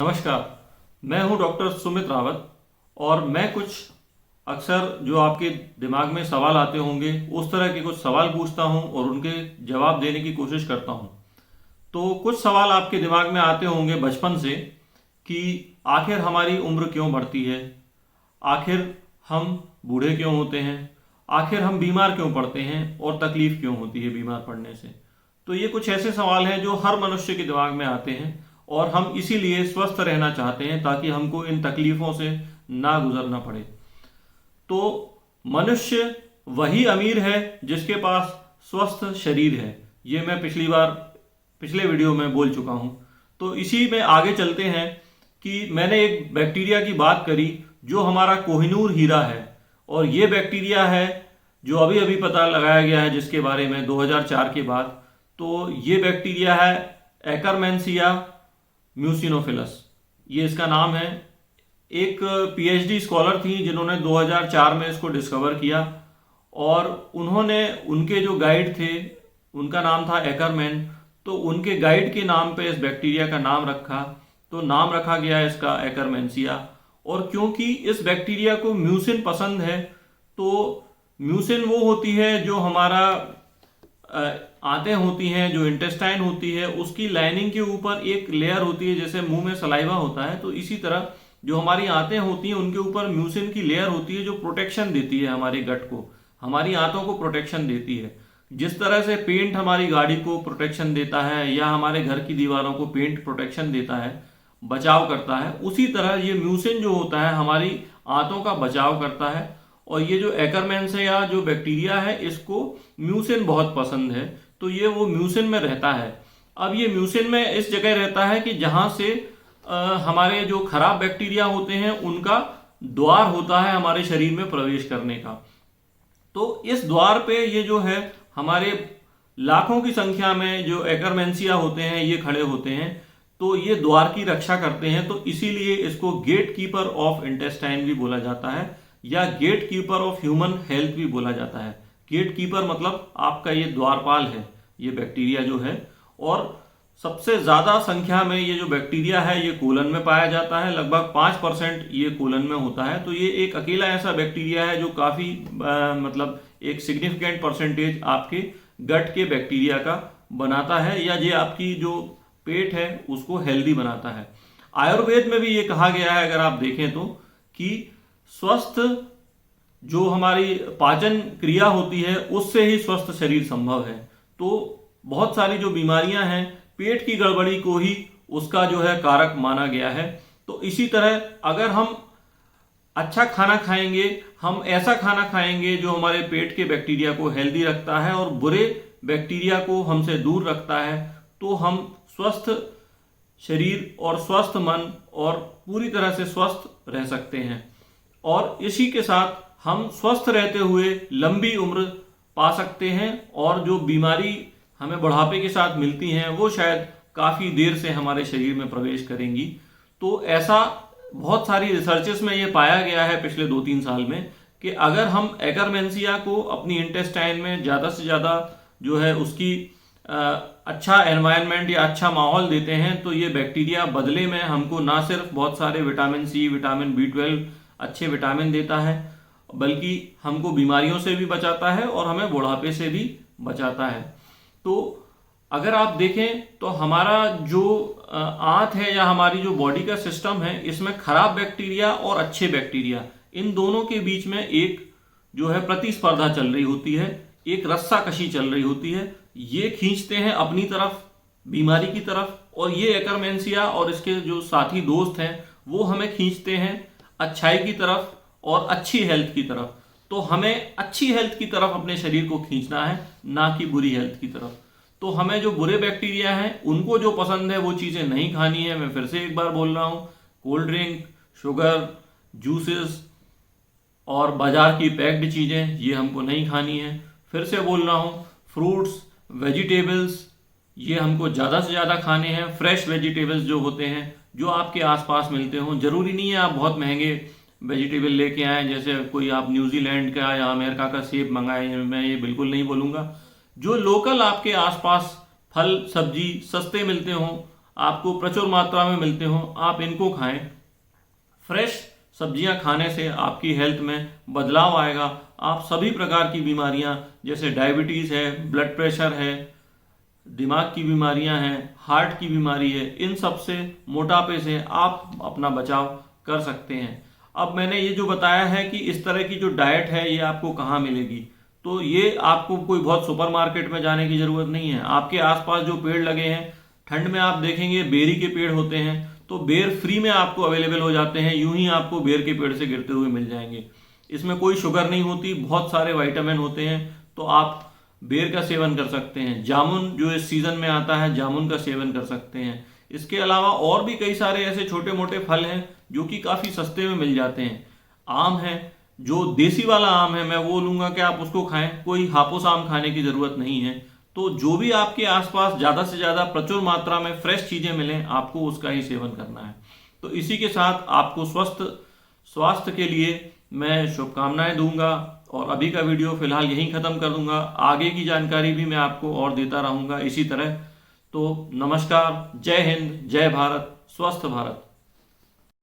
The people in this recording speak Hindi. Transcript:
नमस्कार। मैं हूं डॉक्टर सुमित रावत और मैं कुछ अक्सर जो आपके दिमाग में सवाल आते होंगे उस तरह के कुछ सवाल पूछता हूं और उनके जवाब देने की कोशिश करता हूं। तो कुछ सवाल आपके दिमाग में आते होंगे बचपन से कि आखिर हमारी उम्र क्यों बढ़ती है, आखिर हम बूढ़े क्यों होते हैं, आखिर हम बीमार क्यों पड़ते हैं और तकलीफ क्यों होती है बीमार पड़ने से। तो ये कुछ ऐसे सवाल हैं जो हर मनुष्य के दिमाग में आते हैं और हम इसीलिए स्वस्थ रहना चाहते हैं ताकि हमको इन तकलीफों से ना गुजरना पड़े। तो मनुष्य वही अमीर है जिसके पास स्वस्थ शरीर है। ये मैं पिछले वीडियो में बोल चुका हूं। तो इसी में आगे चलते हैं कि मैंने एक बैक्टीरिया की बात करी जो हमारा कोहिनूर हीरा है और ये बैक्टीरिया है जो अभी अभी पता लगाया गया है जिसके बारे में 2004 के बाद। तो ये बैक्टीरिया है एकरमेंसिया म्यूसिनोफिलस, ये इसका नाम है। एक पीएचडी स्कॉलर थी जिन्होंने 2004 में इसको डिस्कवर किया और उन्होंने उनके जो गाइड थे उनका नाम था एकरमैन। तो उनके गाइड के नाम पे इस बैक्टीरिया का नाम रखा, तो नाम रखा गया इसका एकरमेंसिया। और क्योंकि इस बैक्टीरिया को म्यूसिन पसंद है, तो म्यूसिन वो होती है जो हमारा आंतें होती हैं, जो इंटेस्टाइन होती है, उसकी लाइनिंग के ऊपर एक लेयर होती है, जैसे मुंह में सलाइवा होता है तो इसी तरह जो हमारी आंतें होती हैं उनके ऊपर म्यूसिन की लेयर होती है जो प्रोटेक्शन देती है हमारे गट को, हमारी आंतों को प्रोटेक्शन देती है। जिस तरह से पेंट हमारी गाड़ी को प्रोटेक्शन देता है या हमारे घर की दीवारों को पेंट प्रोटेक्शन देता है, बचाव करता है, उसी तरह ये म्यूसिन जो होता है हमारी आंतों का बचाव करता है। और ये जो एकरमेंसिया जो बैक्टीरिया है इसको म्यूसिन बहुत पसंद है, तो ये वो म्यूसिन में रहता है। अब ये म्यूसिन में इस जगह रहता है कि जहां से हमारे जो खराब बैक्टीरिया होते हैं उनका द्वार होता है हमारे शरीर में प्रवेश करने का। तो इस द्वार पे ये जो है हमारे लाखों की संख्या में जो एकरमेंसिया होते हैं ये खड़े होते हैं, तो ये द्वार की रक्षा करते हैं। तो इसीलिए इसको गेट कीपर ऑफ इंटेस्टाइन भी बोला जाता है या gate keeper of human health भी बोला जाता है। गेट कीपर मतलब आपका ये द्वारपाल है ये बैक्टीरिया जो है। और सबसे ज्यादा संख्या में ये जो बैक्टीरिया है ये कोलन में पाया जाता है, लगभग 5% ये कोलन में होता है। तो ये एक अकेला ऐसा बैक्टीरिया है जो काफी मतलब एक सिग्निफिकेंट परसेंटेज आपके गट के बैक्टीरिया का बनाता है या ये आपकी जो पेट है उसको हेल्दी बनाता है। आयुर्वेद में भी ये कहा गया है, अगर आप देखें तो, कि स्वस्थ जो हमारी पाचन क्रिया होती है उससे ही स्वस्थ शरीर संभव है। तो बहुत सारी जो बीमारियां हैं पेट की गड़बड़ी को ही उसका जो है कारक माना गया है। तो इसी तरह अगर हम अच्छा खाना खाएंगे, हम ऐसा खाना खाएंगे जो हमारे पेट के बैक्टीरिया को हेल्दी रखता है और बुरे बैक्टीरिया को हमसे दूर रखता है, तो हम स्वस्थ शरीर और स्वस्थ मन और पूरी तरह से स्वस्थ रह सकते हैं। और इसी के साथ हम स्वस्थ रहते हुए लंबी उम्र पा सकते हैं और जो बीमारी हमें बुढ़ापे के साथ मिलती हैं वो शायद काफी देर से हमारे शरीर में प्रवेश करेंगी। तो ऐसा बहुत सारी रिसर्चेस में ये पाया गया है पिछले 2-3 साल में कि अगर हम एकरमेंसिया को अपनी इंटेस्टाइन में ज्यादा से ज्यादा जो है उसकी अच्छा एनवायरनमेंट या अच्छा माहौल देते हैं तो ये बैक्टीरिया बदले में हमको ना सिर्फ बहुत सारे विटामिन सी, विटामिन B12 अच्छे विटामिन देता है, बल्कि हमको बीमारियों से भी बचाता है और हमें बुढ़ापे से भी बचाता है। तो अगर आप देखें तो हमारा जो आंत है या हमारी जो बॉडी का सिस्टम है इसमें खराब बैक्टीरिया और अच्छे बैक्टीरिया इन दोनों के बीच में एक जो है प्रतिस्पर्धा चल रही होती है, एक रस्साकशी चल रही होती है। ये खींचते हैं अपनी तरफ, बीमारी की तरफ, और ये एकरमेंसिया और इसके जो साथी दोस्त हैं वो हमें खींचते हैं अच्छाई की तरफ और अच्छी हेल्थ की तरफ। तो हमें अच्छी हेल्थ की तरफ अपने शरीर को खींचना है, ना कि बुरी हेल्थ की तरफ। तो हमें जो बुरे बैक्टीरिया हैं उनको जो पसंद है वो चीजें नहीं खानी है। मैं फिर से एक बार बोल रहा हूं, कोल्ड ड्रिंक, शुगर, जूसेस और बाजार की पैक्ड चीजें ये हमको नहीं खानी है। फिर से बोल रहा हूं, फ्रूट्स, वेजिटेबल्स ये हमको ज्यादा से ज्यादा खाने हैं। फ्रेश वेजिटेबल्स जो होते हैं जो आपके आसपास मिलते हों, जरूरी नहीं है आप बहुत महंगे वेजिटेबल लेके आए, जैसे कोई आप न्यूजीलैंड का या अमेरिका का सेब मंगाए, मैं ये बिल्कुल नहीं बोलूंगा। जो लोकल आपके आसपास फल सब्जी सस्ते मिलते हों आपको प्रचुर मात्रा में मिलते हो, आप इनको खाएं। फ्रेश सब्जियां खाने से आपकी हेल्थ में बदलाव आएगा। आप सभी प्रकार की बीमारियां जैसे डायबिटीज़ है, ब्लड प्रेशर है, दिमाग की बीमारियां हैं, हार्ट की बीमारी है, इन सब से, मोटापे से आप अपना बचाव कर सकते हैं। अब मैंने ये जो बताया है कि इस तरह की जो डाइट है ये आपको कहाँ मिलेगी, तो ये आपको कोई बहुत सुपरमार्केट में जाने की ज़रूरत नहीं है। आपके आसपास जो पेड़ लगे हैं, ठंड में आप देखेंगे बेरी के पेड़ होते हैं, तो बेर फ्री में आपको अवेलेबल हो जाते हैं, यूं ही आपको बेर के पेड़ से गिरते हुए मिल जाएंगे। इसमें कोई शुगर नहीं होती, बहुत सारे विटामिन होते हैं, तो आप बेर का सेवन कर सकते हैं। जामुन जो इस सीजन में आता है, जामुन का सेवन कर सकते हैं। इसके अलावा और भी कई सारे ऐसे छोटे मोटे फल हैं जो कि काफ़ी सस्ते में मिल जाते हैं। आम है, जो देसी वाला आम है मैं वो लूँगा कि आप उसको खाएं, कोई हापुस आम खाने की ज़रूरत नहीं है। तो जो भी आपके आसपास ज़्यादा से ज़्यादा प्रचुर मात्रा में फ्रेश चीज़ें मिलें, आपको उसका ही सेवन करना है। तो इसी के साथ आपको स्वास्थ्य के लिए मैं शुभकामनाएं दूंगा और अभी का वीडियो फिलहाल यहीं ख़त्म कर दूंगा। आगे की जानकारी भी मैं आपको और देता रहूंगा इसी तरह। तो नमस्कार, जय हिंद, जय भारत, स्वस्थ भारत।